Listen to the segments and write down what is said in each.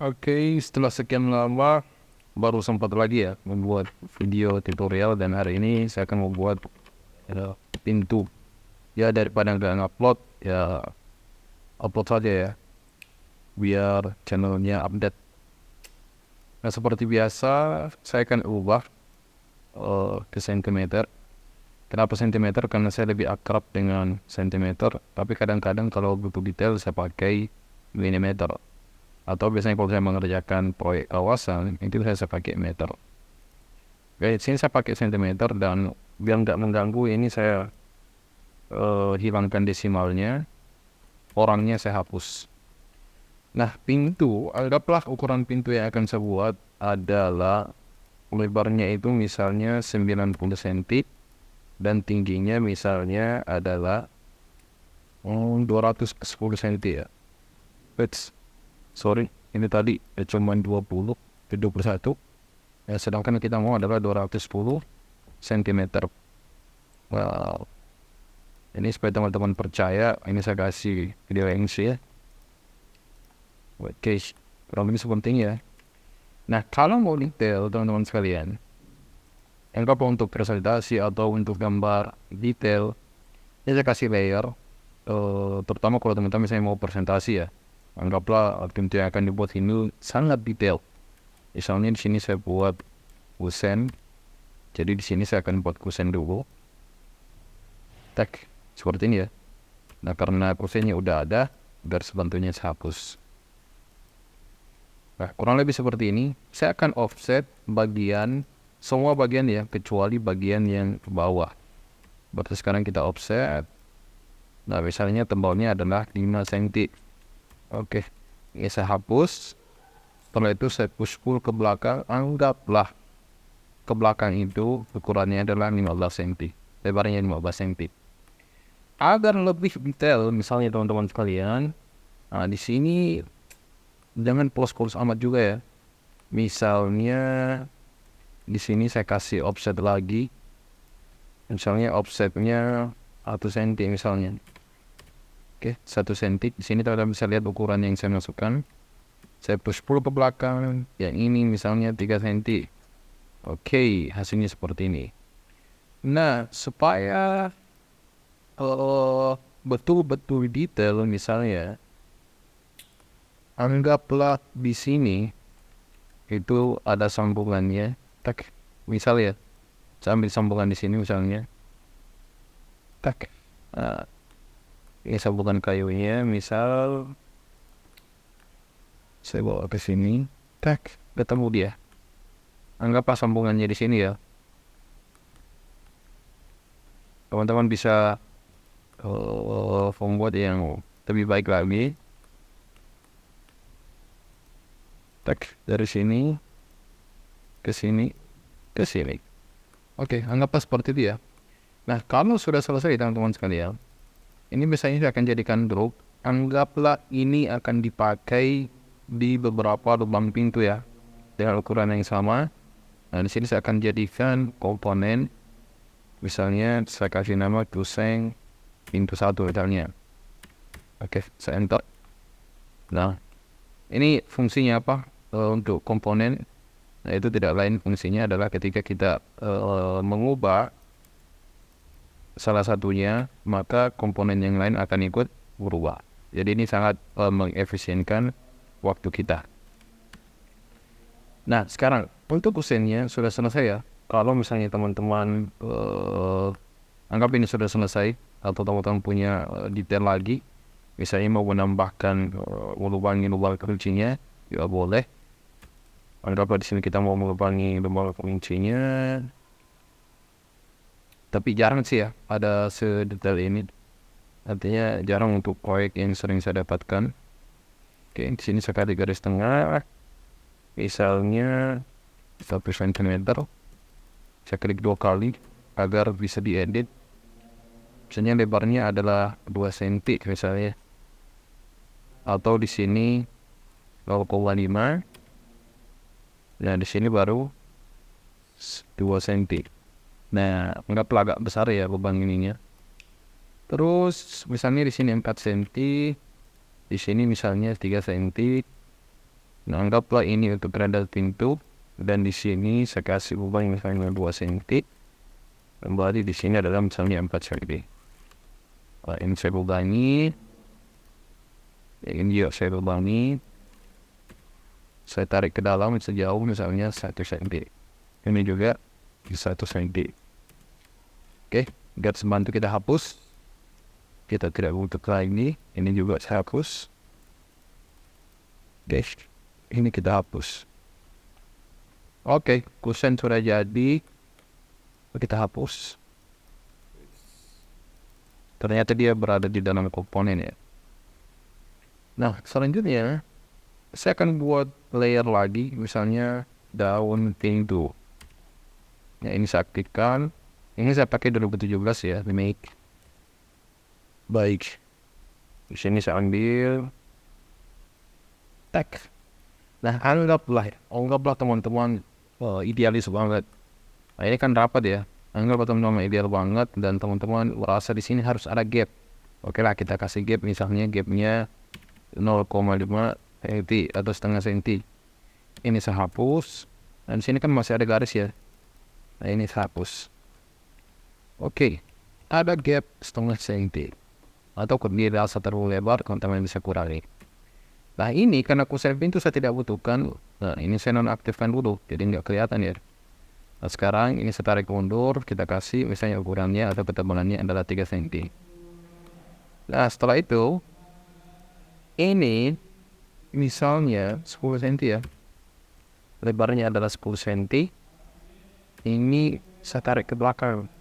Oke, setelah sekian lama baru sempat lagi ya membuat video tutorial, dan hari ini saya akan membuat ya, pintu. Ya daripada nggak ngupload, ya upload saja ya, biar channelnya update. Nah seperti biasa saya akan ubah ke sentimeter. Kenapa sentimeter? Karena saya lebih akrab dengan sentimeter. Tapi kadang-kadang kalau butuh detail saya pakai milimeter. Atau biasanya kalau saya mengerjakan proyek kawasan itu saya pakai meter. Oke, sini saya pakai sentimeter, dan biar nggak mengganggu ini saya hilangkan desimalnya, orangnya saya hapus. Nah, pintu, anggaplah ukuran pintu yang akan saya buat adalah lebarnya itu misalnya 90 cm dan tingginya misalnya adalah 210 cm ya. Sorry, ini tadi cuma 20 ke 21. Ya, sedangkan kita mau adalah 210 cm. Wow. Ini supaya teman-teman percaya, ini saya kasih video ya. Oke, kurang lebih seperti ini ya. Nah, kalau mau detail teman-teman sekalian, anggap untuk presentasi atau untuk gambar detail, ini saya kasih layer. Terutama kalau teman-teman misalnya mau presentasi ya, anggaplah pintu yang akan dibuat ini sangat detail. Misalnya di sini saya buat kusen, jadi di sini saya akan buat kusen dulu. Tek, seperti ini ya. Nah, karena kusennya udah ada, biar sebantunya saya hapus. Nah, kurang lebih seperti ini. Saya akan offset semua bagian ya, kecuali bagian yang ke bawah. Berarti sekarang kita offset. Nah, misalnya tebalnya adalah 5 cm. Oke, ini saya hapus. Setelah itu saya push pull ke belakang. Anggaplah ke belakang itu ukurannya adalah 15 cm. Lebarnya 15 cm. Agar lebih detail, misalnya teman-teman sekalian, nah di sini jangan polos-polos amat juga ya. Misalnya di sini saya kasih offset lagi. Misalnya offsetnya 1 cm misalnya. Oke, 1 cm. Di sini teman-teman bisa lihat ukuran yang saya masukkan. Saya push pull ke belakang. Yang ini misalnya 3 cm. Oke, hasilnya seperti ini. Nah, supaya betul-betul detail misalnya, anggaplah di sini itu ada sambungannya. Tak, misal ya, saya ambil sambungan di sini misalnya. Tak, nah, ini sambungan kayunya. Misal saya bawa ke sini. Tak, ketemu dia. Anggaplah sambungannya di sini ya. Teman-teman bisa membuat yang lebih baik lagi. Tak, dari sini ke sini ke sini. Oke, anggaplah seperti itu ya. Nah, kalau sudah selesai teman-teman sekalian, ini biasanya saya akan jadikan grup. Anggaplah ini akan dipakai di beberapa lubang pintu ya, dengan ukuran yang sama. Nah, di sini saya akan jadikan komponen. Misalnya saya kasih nama tuseng pintu 1 misalnya. Oke, saya enter. Nah, ini fungsinya apa? Untuk komponen, nah itu tidak lain fungsinya adalah ketika kita mengubah salah satunya, maka komponen yang lain akan ikut berubah. Jadi ini sangat mengefisienkan waktu kita. Nah, sekarang untuk kusennya sudah selesai ya. Kalau misalnya teman-teman anggap ini sudah selesai, atau teman-teman punya detail lagi, misalnya mau menambahkan lubang kuncinya, ya boleh. Anggaplah di sini kita mau mengubangi lubang kuncinya, tapi jarang sih ya ada sedetail ini. Artinya jarang untuk proyek yang sering saya dapatkan. Oke, di sini saya kasih garis tengah, misalnya 1 cm. Saya klik 2 kali agar bisa diedit. Misalnya lebarnya adalah 2 cm misalnya, atau di sini 0,5. Nah, di sini baru 2 cm. Nah, anggaplah agak besar ya lubang ininya. Terus misalnya di sini 4 cm, di sini misalnya 3 cm. Nah, anggaplah ini untuk rada pintu, dan di sini saya kasih lubang misalnya 2 cm. Kembali di sini adalah misalnya 4 cm. Nah, ini saya lubangi. Ini juga saya lubangi. Saya tarik ke dalam sejauh misalnya 1 cm. Ini juga 1 cm. Oke, garis bantu kita hapus. Kita tidak butuh lagi. Ini juga saya hapus. Oke, ini kita hapus. Oke, kusen sudah jadi. Kita hapus. Ternyata dia berada di dalam komponen ya. Nah, selanjutnya saya akan buat layer lagi, misalnya daun pintu. Ya, ini saya aktifkan. Ini saya pakai 2017 ya, remake. Baik. Di sini saya ambil tag. Nah, anggaplah teman-teman idealis banget. Nah, ini kan rapat ya. Anggaplah teman-teman ideal banget dan teman-teman merasa di sini harus ada gap. Oke lah, kita kasih gap, misalnya gapnya 0,5 cm atau setengah cm. Ini saya hapus. Dan di sini kan masih ada garis ya. Nah, ini saya hapus. Oke, ada gap setengah cm. Atau dia rasa terlalu lebar, teman-teman bisa kurangi. Nah, ini karena kusen pintu saya tidak butuhkan. Nah, ini saya nonaktifkan dulu, jadi nggak kelihatan ya. Nah, sekarang ini saya tarik mundur, kita kasih misalnya ukurannya atau ketebalannya adalah 3 cm. Nah, setelah itu, ini misalnya 10 cm ya. Lebarnya adalah 10 cm. Ini saya tarik ke belakang.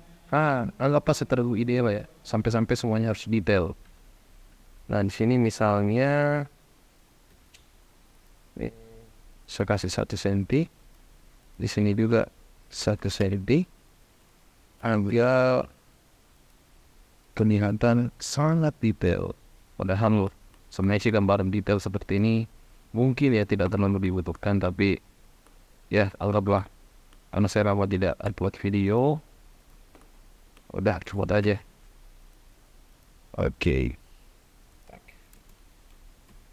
Anggaplah terlalu ideal ya. Sampai-sampai semuanya harus detail. Nah, di sini misalnya saya kasih 1 cm. Di sini juga 1 cm. Biar kelihatan sangat detail. Padahal sebenarnya gambaran detail seperti ini mungkin ya tidak terlalu dibutuhkan, tapi ya alhamdulillah karena saya lama tidak buat video, udah buat aja. Oke.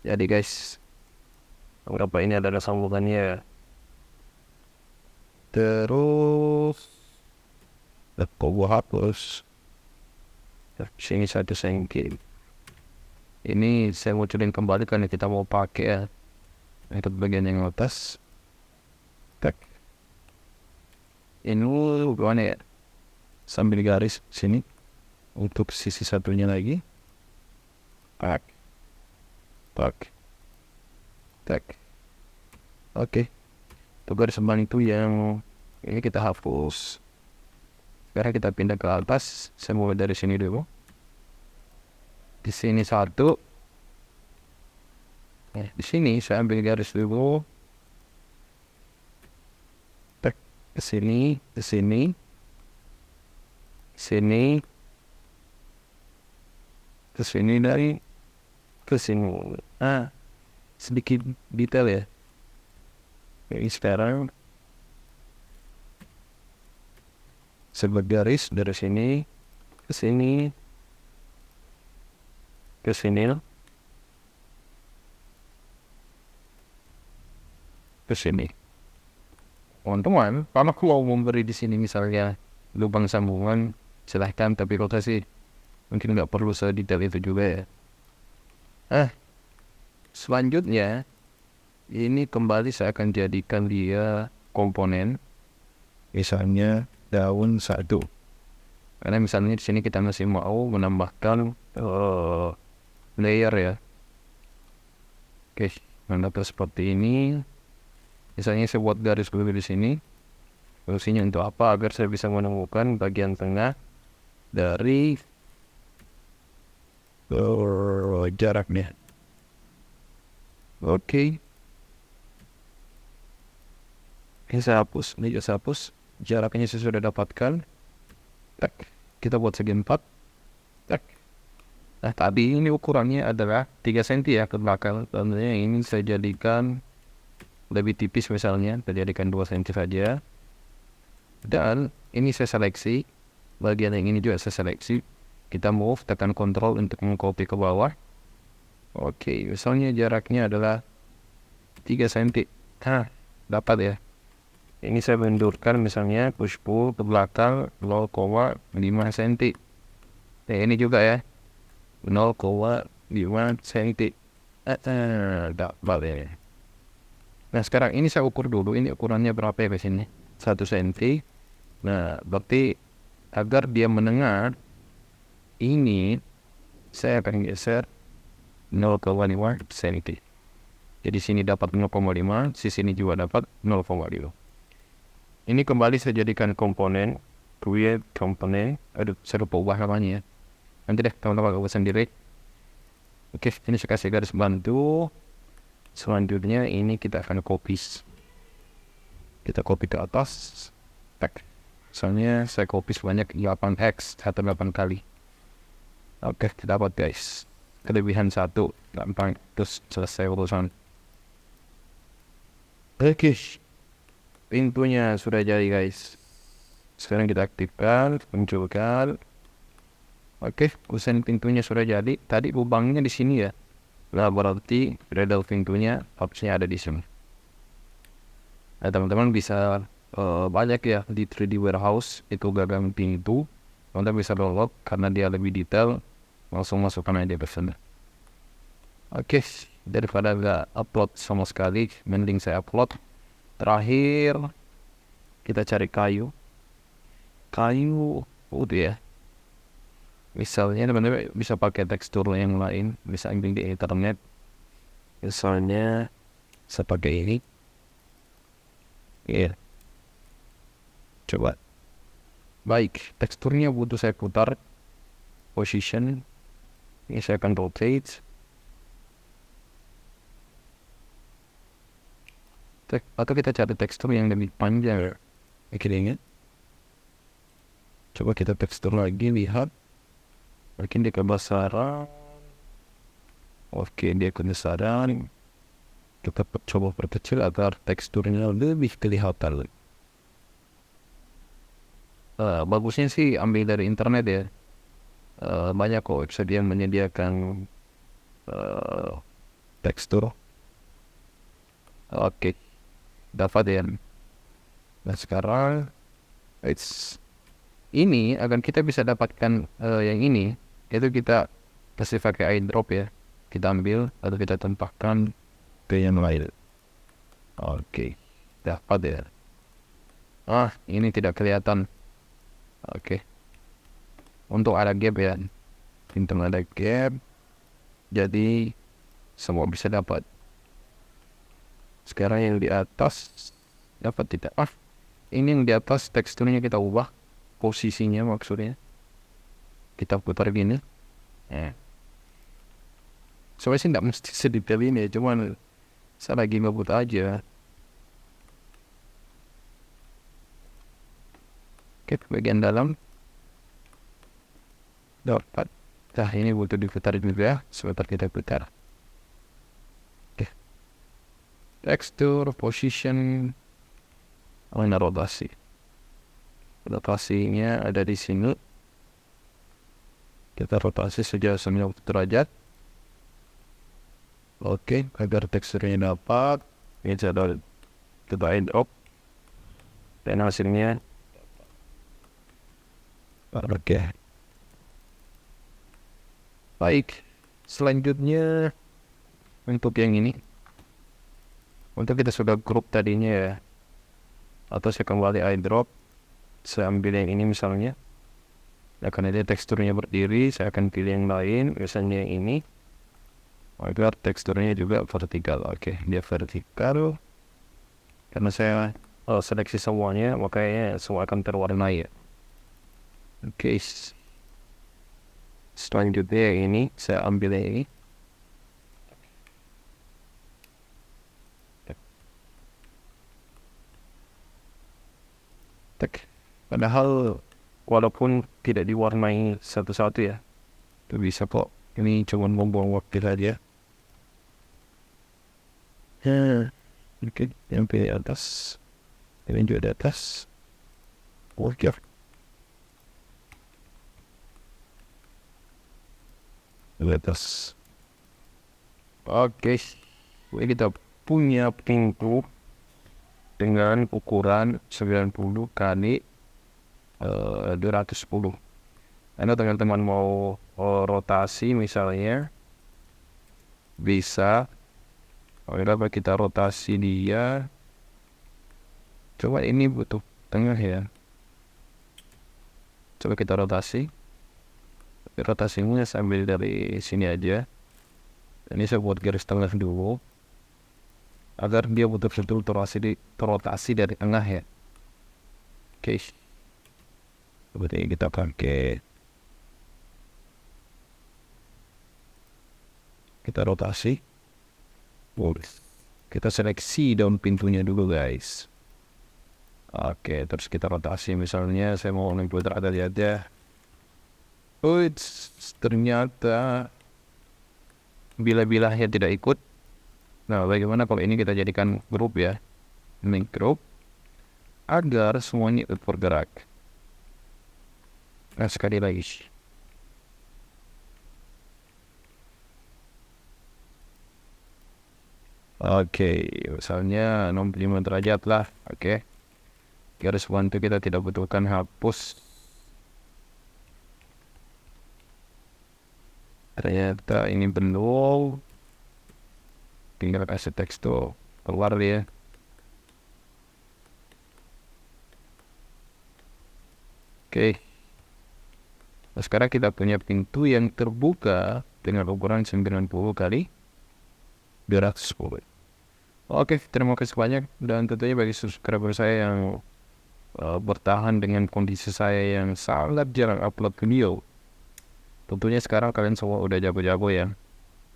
Jadi guys, anggap ini adalah sambungannya. Terus kok gua hapus sini 1 cm. Ini saya munculin kembali karena kita mau pakai ya. Itu bagian yang atas. Tak. Ini gimana ya? Sambil garis sini untuk sisi satunya lagi. Tak. Oke. Itu garis sembang itu yang ini kita hapus. Sekarang kita pindah ke atas. Saya mulai dari sini dulu. Di sini 1. Di sini saya ambil garis dulu. Ke sini, ke sini, sini, ke sini dari ke sini. Sedikit detail ya. Ini sekarang sebuah garis dari sini ke sini, ke sini, ke sini. Teman-teman, kalau aku mau memberi di sini misalnya lubang sambungan, silahkan, tapi kalau saya sih mungkin nggak perlu sedetail itu juga ya. Selanjutnya ini kembali saya akan jadikan dia komponen, misalnya daun 1. Karena misalnya di sini kita masih mau menambahkan layer ya. Oke, menambah seperti ini. Misalnya saya buat garis dulu di sini. Fungsinya untuk apa? Agar saya bisa menemukan bagian tengah dari jaraknya. Oke. Ini saya hapus. Ini juga saya hapus. Jaraknya saya sudah dapatkan. Tak. Kita buat segi 4. Tak. Nah, tadi ini ukurannya adalah 3 cm ya ke belakang. Tentunya ini saya jadikan lebih tipis, misalnya saya jadikan 2 cm saja. Dan ini saya seleksi. Bagian yang ini juga saya seleksi. Kita move, tekan Ctrl untuk mengcopy ke bawah. Oke, misalnya jaraknya adalah 3 cm. Dapat ya. Ini saya benturkan misalnya push pull ke belakang 0,5 cm. Ini juga ya 0,5 cm. Dapat ya. Nah sekarang ini saya ukur dulu, ini ukurannya berapa ya di sini? 1 cm. Nah berarti agar dia mendengar, ini saya akan geser 0,5 cm. Jadi sini dapat 0,5, sini juga dapat 0,5. Ini kembali saya jadikan komponen, create komponen. Aduh, saya lupa ubah namanya ya. Nanti deh teman-teman ubah sendiri. Oke, ini saya kasih garis bantu. Selanjutnya ini kita akan copy. Kita copy ke atas. Tak. Soalnya saya copy sebanyak 8x atau 8 kali. Oke, dapat guys. Kelebihan 1, gampang. Terus selesai urusan. Oke. Pintunya sudah jadi guys. Sekarang kita aktifkan, munculkan. Oke, kusen pintunya sudah jadi. Tadi lubangnya di sini ya. Nah, berarti radal pintunya harusnya ada di sini. Nah, teman-teman bisa banyak ya di 3D warehouse itu gagang pintu. Teman-teman bisa download karena dia lebih detail. Langsung masukkan aja ke sana. Oke, daripada nggak upload sama sekali, mending saya upload. Terakhir kita cari kayu udah ya. Misalnya teman-teman bisa pakai tekstur yang lain, bisa ambil di internet. Misalnya saya pakai ini. Iya. Coba. Baik, teksturnya butuh saya putar. Position. Ini saya akan rotate. Atau kita cari tekstur yang lebih panjang. Ingat. Coba kita tekstur lagi, lihat. Mungkin dia kebesaran. Oke, dia kebesaran. Kita coba perkecil agar teksturnya lebih kelihatan. Bagusnya sih ambil dari internet ya. Banyak kok website yang menyediakan tekstur. Oke, dapat ya. Nah sekarang ini agar kita bisa dapatkan yang ini, itu kita kasih pakai eyedrop ya. Kita ambil atau kita tempatkan ke yang lain. Oke, dapat ya. Ini tidak kelihatan. Oke. Untuk ada gap ya. Pintu ada gap. Jadi semua bisa dapat. Sekarang yang di atas dapat tidak? Ini yang di atas teksturnya kita ubah. Posisinya maksudnya. Kita putar gini. Soalnya sih tidak mesti sedetail ini, cuman saya lagi ngebut aja. Oke, bagian dalam dapat. Nah, ini butuh diputar juga. Sebentar kita putar. Oke. Tekstur, position, mana rotasi. Rotasinya ada di sini. Kita rotasi sejauh 90 derajat. Oke, agar teksturnya dapat. Ini sudah kita eyedrop. Dan hasilnya. Oke. Baik, selanjutnya untuk yang ini. Untuk kita sudah grup tadinya ya. Atau saya kembali eyedrop. Saya ambil yang ini misalnya. Nah, karena dia teksturnya berdiri, saya akan pilih yang lain. Misalnya yang ini. Agar teksturnya juga vertikal. Oke, dia vertikal. Karena saya seleksi semuanya, makanya semua akan terwarnai ya. Oke. Selanjutnya yang ini, saya ambil yang ini. Padahal walaupun tidak diwarnai satu-satu ya, itu bisa kok. Ini cuma membuang waktu saja. Oke, yang pilih atas. Ini juga di atas. Oke. Di atas. Oke. Ini kita punya pintu dengan ukuran 90 kali 210. Karena teman-teman mau rotasi misalnya, bisa kalau kita rotasi dia, coba ini butuh tengah ya, coba kita rotasi. Rotasinya sambil dari sini aja. Ini saya buat garis tengah dulu agar dia betul-betul terotasi dari tengah ya. Oke, berarti kita pakai, kita rotasi. Boleh. Kita seleksi daun pintunya dulu guys. Oke, terus kita rotasi. Misalnya saya mau nempel ada aja. Ternyata bila-bilahnya tidak ikut. Nah, bagaimana kalau ini kita jadikan grup ya? Ini grup agar semuanya ikut bergerak. Nah, sekali lagi. Oke, misalnya 65 derajat lah. Oke. Garis bantu kita tidak butuhkan, hapus. Ternyata ini belum. Tinggal kasih teks tuh keluar dia. Oke. Nah, sekarang kita punya pintu yang terbuka dengan ukuran 90 kali 210. Oke, terima kasih banyak. Dan tentunya bagi subscriber saya yang bertahan dengan kondisi saya yang sangat jarang upload video, tentunya sekarang kalian semua udah jago-jago ya,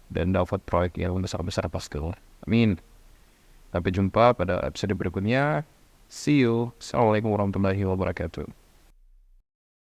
dan dapat proyek yang besar-besar pasti. Amin. Sampai jumpa pada episode berikutnya. See you. Assalamualaikum warahmatullahi wabarakatuh.